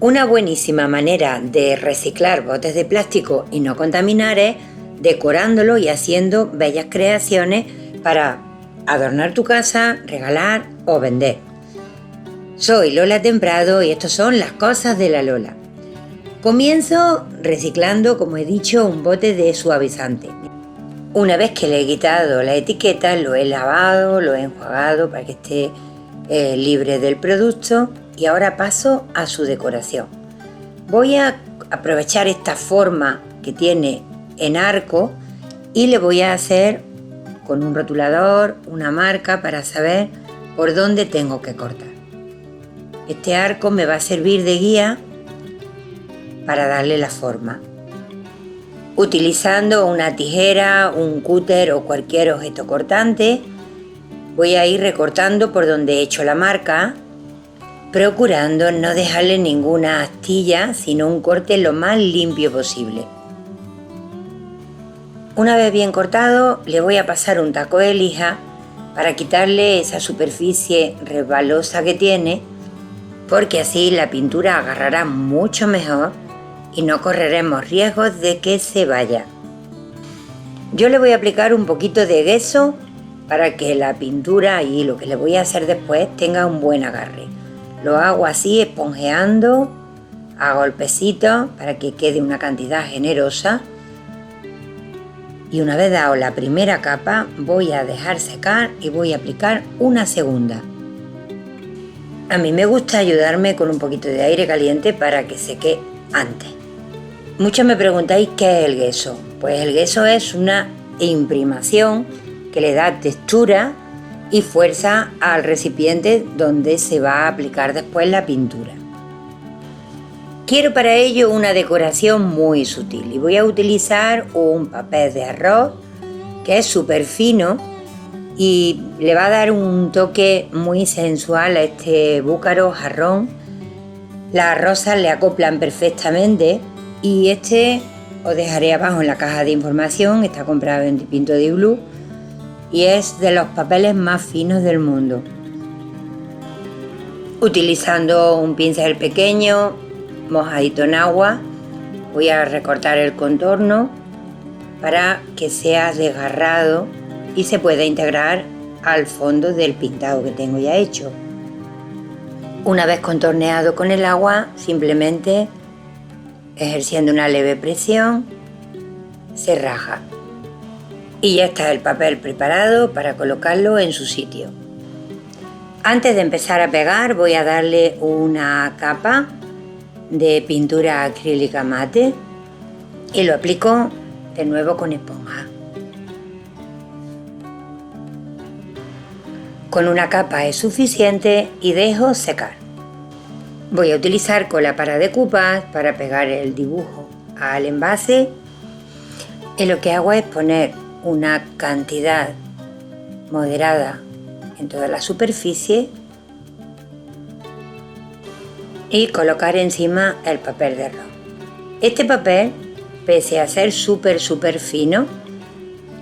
Una buenísima manera de reciclar botes de plástico y no contaminar es decorándolo y haciendo bellas creaciones para adornar tu casa, regalar o vender. Soy Lola Temprado y estas son las cosas de la Lola. Comienzo reciclando, como he dicho, un bote de suavizante. Una vez que le he quitado la etiqueta, lo he lavado, lo he enjuagado para que esté libre del producto y ahora paso a su decoración. Voy a aprovechar esta forma que tiene en arco y le voy a hacer con un rotulador una marca para saber por dónde tengo que cortar. Este arco me va a servir de guía para darle la forma. Utilizando una tijera, un cúter o cualquier objeto cortante, voy a ir recortando por donde he hecho la marca, procurando no dejarle ninguna astilla, sino un corte lo más limpio posible. Una vez bien cortado, le voy a pasar un taco de lija para quitarle esa superficie resbalosa que tiene, porque así la pintura agarrará mucho mejor y no correremos riesgos de que se vaya. Yo le voy a aplicar un poquito de gesso para que la pintura y lo que le voy a hacer después tenga un buen agarre. Lo hago así, esponjeando, a golpecitos para que quede una cantidad generosa. Y una vez dado la primera capa, voy a dejar secar y voy a aplicar una segunda. A mí me gusta ayudarme con un poquito de aire caliente para que seque antes. Muchos me preguntáis qué es el gesso. Pues el gesso es una imprimación que le da textura y fuerza al recipiente donde se va a aplicar después la pintura. Quiero para ello una decoración muy sutil y voy a utilizar un papel de arroz que es súper fino y le va a dar un toque muy sensual a este búcaro jarrón. Las rosas le acoplan perfectamente y este os dejaré abajo en la caja de información. Está comprado en Pinto di Blu y es de los papeles más finos del mundo. Utilizando un pincel pequeño, mojadito en agua, voy a recortar el contorno para que sea desgarrado y se pueda integrar al fondo del pintado que tengo ya hecho. Una vez contorneado con el agua, simplemente ejerciendo una leve presión, se raja. Y ya está el papel preparado para colocarlo en su sitio. Antes de empezar a pegar, voy a darle una capa de pintura acrílica mate y lo aplico de nuevo con esponja. Con una capa es suficiente y dejo secar. Voy a utilizar cola para decoupage para pegar el dibujo al envase y lo que hago es poner una cantidad moderada en toda la superficie y colocar encima el papel de arroz. Este papel, pese a ser súper fino,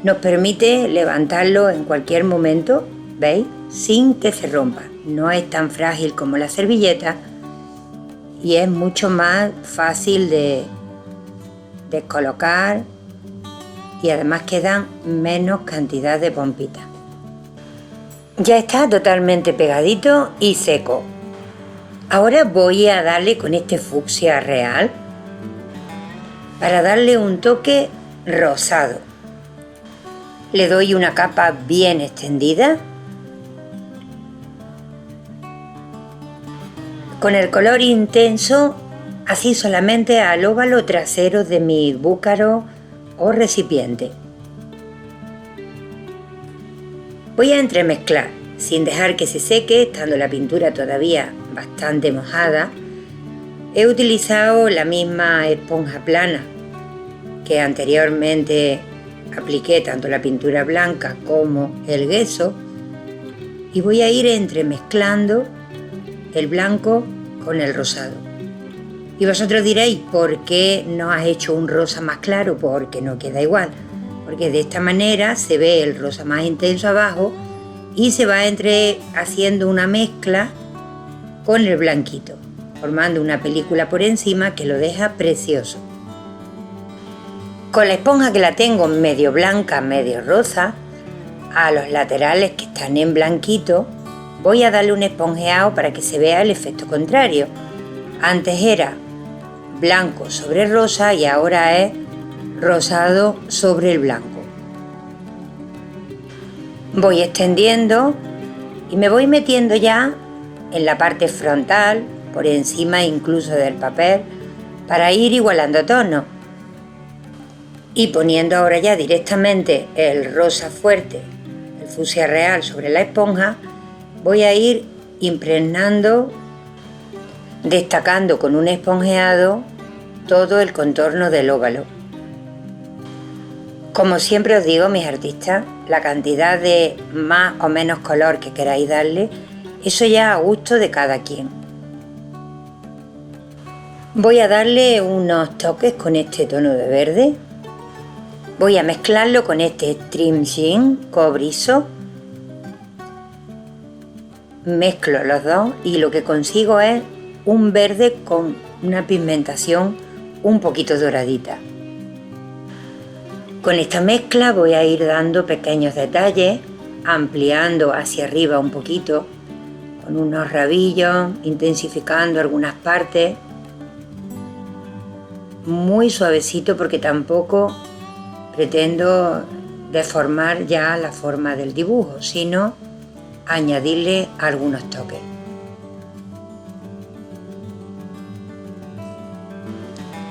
nos permite levantarlo en cualquier momento, ¿veis? Sin que se rompa. No es tan frágil como la servilleta y es mucho más fácil de colocar y además quedan menos cantidad de pompitas. Ya está totalmente pegadito y seco. Ahora voy a darle con este fucsia real para darle un toque rosado. Le doy una capa bien extendida. Con el color intenso, así solamente al óvalo trasero de mi búcaro o recipiente. Voy a entremezclar sin dejar que se seque, estando la pintura todavía bastante mojada. He utilizado la misma esponja plana que anteriormente apliqué tanto la pintura blanca como el gesso y voy a ir entremezclando el blanco con el rosado. Y vosotros diréis, ¿por qué no has hecho un rosa más claro? Porque no queda igual. Porque de esta manera se ve el rosa más intenso abajo y se va haciendo una mezcla con el blanquito. formando una película por encima que lo deja precioso. Con la esponja que la tengo medio blanca, medio rosa, a los laterales que están en blanquito, voy a darle un esponjeado para que se vea el efecto contrario. Antes era blanco sobre rosa y ahora es rosado sobre el blanco. Voy extendiendo y me voy metiendo ya en la parte frontal, por encima incluso del papel, para ir igualando tonos. Y poniendo ahora ya directamente el rosa fuerte, el fucsia real sobre la esponja, voy a ir impregnando, destacando con un esponjeado todo el contorno del óvalo. Como siempre os digo, mis artistas, la cantidad de más o menos color que queráis darle, eso ya a gusto de cada quien. Voy a darle unos toques con este tono de verde. Voy a mezclarlo con este Trim Jean cobrizo. Mezclo los dos y lo que consigo es un verde con una pigmentación un poquito doradita. Con esta mezcla voy a ir dando pequeños detalles, ampliando hacia arriba un poquito, con unos rabillos, intensificando algunas partes. Muy suavecito porque tampoco pretendo deformar ya la forma del dibujo, sino añadirle algunos toques.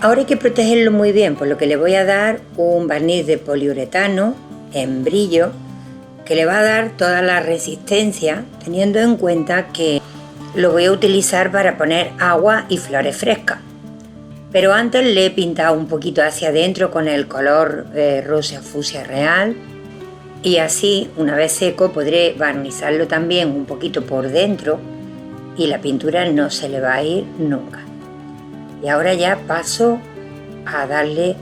Ahora hay que protegerlo muy bien, por lo que le voy a dar un barniz de poliuretano en brillo que le va a dar toda la resistencia, teniendo en cuenta que lo voy a utilizar para poner agua y flores frescas. Pero antes le he pintado un poquito hacia adentro con el color rosa fucsia real y así, una vez seco, podré barnizarlo también un poquito por dentro y la pintura no se le va a ir nunca. Y ahora ya paso a darle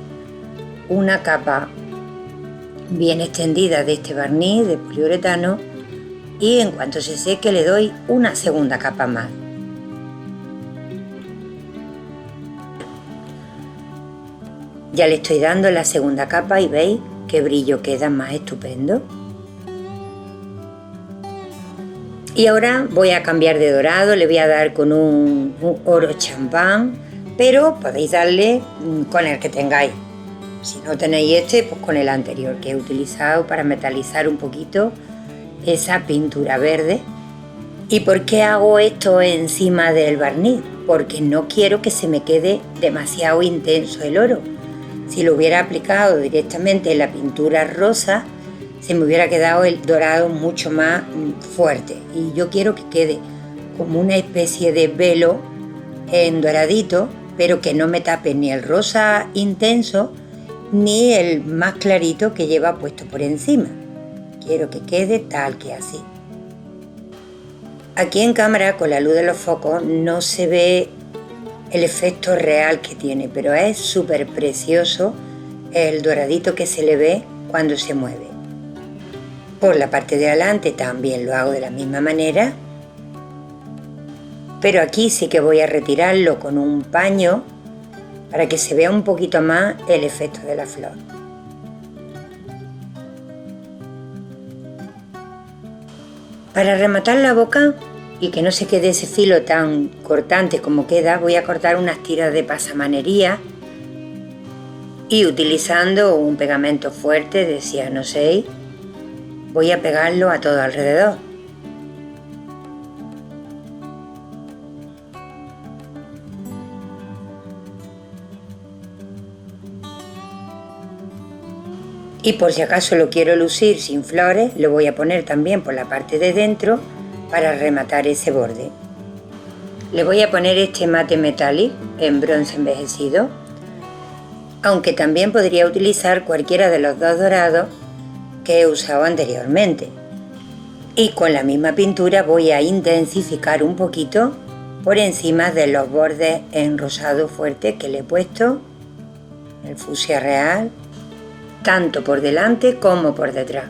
una capa bien extendida de este barniz de poliuretano y en cuanto se seque le doy una segunda capa más. Ya le estoy dando la segunda capa y veis qué brillo queda más estupendo. Y ahora voy a cambiar de dorado, le voy a dar con un oro champán, pero podéis darle con el que tengáis. Si no tenéis este, pues con el anterior que he utilizado para metalizar un poquito esa pintura verde. ¿Y por qué hago esto encima del barniz? Porque no quiero que se me quede demasiado intenso el oro. Si lo hubiera aplicado directamente en la pintura rosa, se me hubiera quedado el dorado mucho más fuerte. Y yo quiero que quede como una especie de velo en doradito, pero que no me tape ni el rosa intenso ni el más clarito que lleva puesto por encima. Quiero que quede tal que así. Aquí en cámara, con la luz de los focos, no se ve el efecto real que tiene, pero es súper precioso el doradito que se le ve cuando se mueve. Por la parte de adelante también lo hago de la misma manera, pero aquí sí que voy a retirarlo con un paño para que se vea un poquito más el efecto de la flor. Para rematar la boca y que no se quede ese filo tan cortante como queda, voy a cortar unas tiras de pasamanería y utilizando un pegamento fuerte de ciano 6 voy a pegarlo a todo alrededor. Y por si acaso lo quiero lucir sin flores, lo voy a poner también por la parte de dentro para rematar ese borde. Le voy a poner este mate metallic en bronce envejecido, aunque también podría utilizar cualquiera de los dos dorados que he usado anteriormente. Y con la misma pintura voy a intensificar un poquito por encima de los bordes en rosado fuerte que le he puesto, el fucsia real, tanto por delante como por detrás,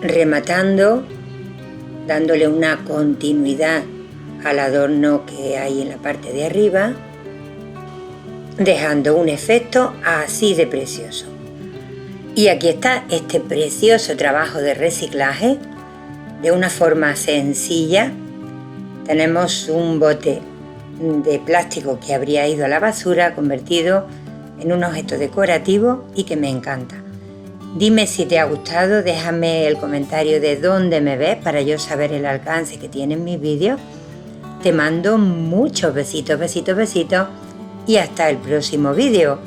rematando, dándole una continuidad al adorno que hay en la parte de arriba, dejando un efecto así de precioso. Y aquí está este precioso trabajo de reciclaje de una forma sencilla. Tenemos un bote de plástico que habría ido a la basura convertido en un objeto decorativo y que me encanta. Dime si te ha gustado, déjame el comentario de dónde me ves para yo saber el alcance que tienen mis vídeos. Te mando muchos besitos, besitos, besitos y hasta el próximo vídeo.